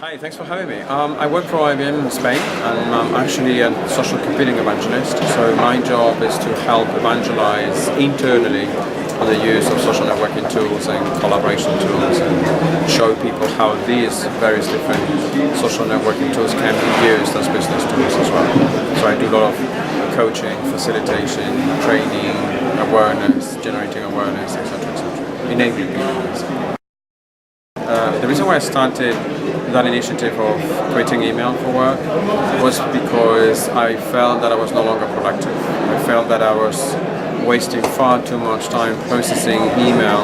Hi, thanks for having me. I work for IBM in Spain, and I'm actually a social computing evangelist. So my job is to help evangelize internally on the use of social networking tools and collaboration tools, and show people how these various different social networking tools can be used as business tools as well. So I do a lot of coaching, facilitation, training, awareness, generating awareness, etc., enabling people. The reason why I started that initiative of creating email for work was because I felt that I was no longer productive. I felt that I was wasting far too much time processing email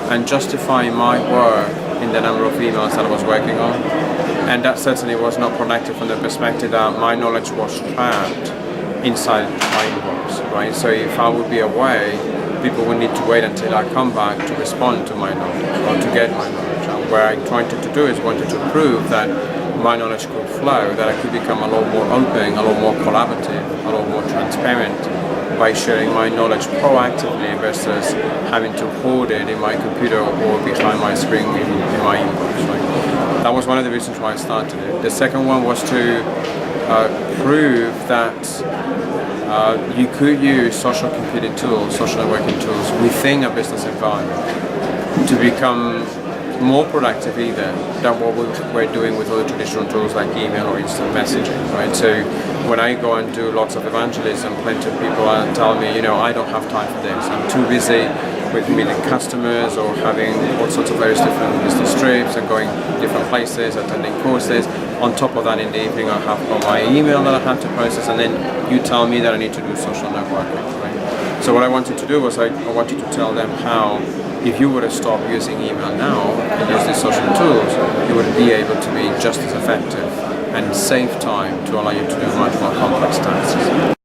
and justifying my work in the number of emails that I was working on. And that certainly was not productive from the perspective that my knowledge was trapped inside my inbox, right? So if I would be away, people would need to wait until I come back to respond to my knowledge or to get my knowledge. And where I tried to do is wanted to prove that my knowledge could flow, that I could become a lot more open, a lot more collaborative, a lot more transparent by sharing my knowledge proactively versus having to hoard it in my computer or behind my screen in my inbox. Right? That was one of the reasons why I started it. The second one was to prove that you could use social computing tools, social networking tools within a business environment to become more productive even than what we're doing with other traditional tools like email or instant messaging, right? So when I go and do lots of evangelism, plenty of people tell me, I don't have time for this. I'm too busy with meeting customers or having all sorts of various different business trips and going different places, attending courses. On top of that, in the evening, I have got my email that I have to process, and then you tell me that I need to do social networking, right? So what I wanted to do was I wanted to tell them how if you were to stop using email now and use these social tools, you would be able to be just as effective and save time to allow you to do much more complex tasks.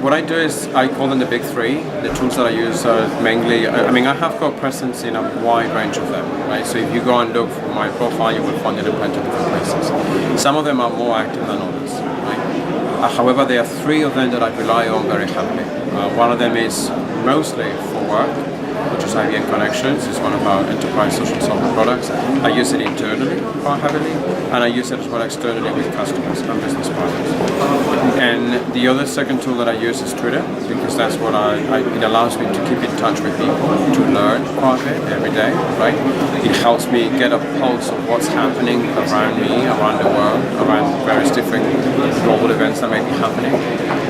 What I do is I call them the big three. The tools that I use are mainly, I have got presence in a wide range of them, right? So if you go and look for my profile, you will find it in plenty of different places. Some of them are more active than others, right? However, there are three of them that I rely on very heavily. One of them is mostly for work, which is IBM Connections. It's one of our enterprise social software products. I use it internally quite heavily, and I use it as well externally with customers and business partners. And the other second tool that I use is Twitter, because that's what it allows me to keep in touch with people, to learn quite a bit every day, right? It helps me get a pulse of what's happening around me, around the world, around various different global events that may be happening.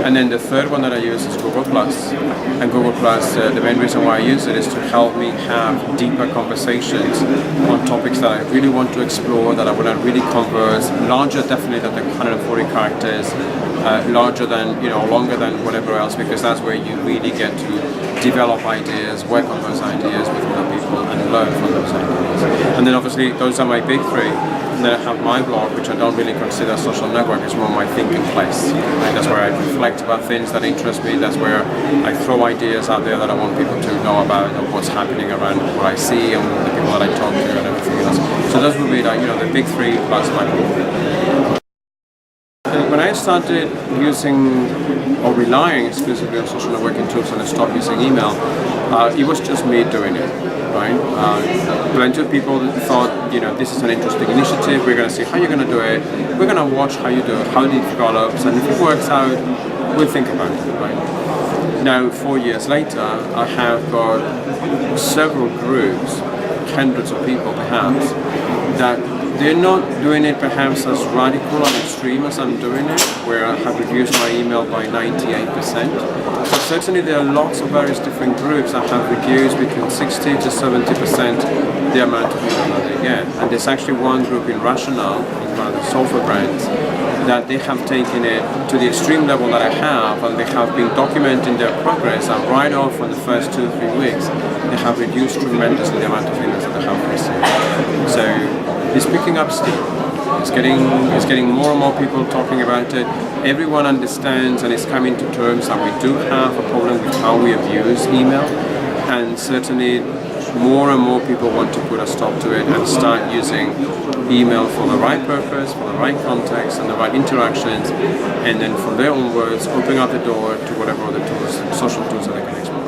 And then the third one that I use is Google+. And Google+, the main reason why I use it is to help me have deeper conversations on topics that I really want to explore, that I want to really converse, larger definitely than the 140 characters, larger than, longer than whatever else, because that's where you really get to develop ideas, work on those ideas with other people and learn from those ideas. And then obviously those are my big three. And then I have my blog, which I don't really consider a social network, it's more my thinking place. Right? That's where I reflect about things that interest me, that's where I throw ideas out there that I want people to know about, of what's happening around what I see and the people that I talk to and everything else. So those would be like, the big three plus my blog. When I started using or relying exclusively on social networking tools and I stopped using email, it was just me doing it, right? Plenty of people thought, this is an interesting initiative, we're going to see how you're going to do it, we're going to watch how you do it, how it develops, and if it works out, we'll think about it, right? Now, 4 years later, I have got several groups, hundreds of people perhaps, that they're not doing it perhaps as radical and extreme as I'm doing it, where I have reduced my email by 98%. But certainly there are lots of various different groups that have reduced between 60 to 70% the amount of email that they get. And there's actually one group in Rational, in one of the software brands, that they have taken it to the extreme level that I have, and they have been documenting their progress, and right off on the first 2 or 3 weeks, they have reduced tremendously the amount of emails that they have received. So it's picking up steam. It's getting more and more people talking about it. Everyone understands and is coming to terms that we do have a problem with how we abuse email, and certainly more and more people want to put a stop to it and start using email for the right purpose, for the right context and the right interactions, and then from there onwards opening up the door to whatever other tools, social tools that they can explore.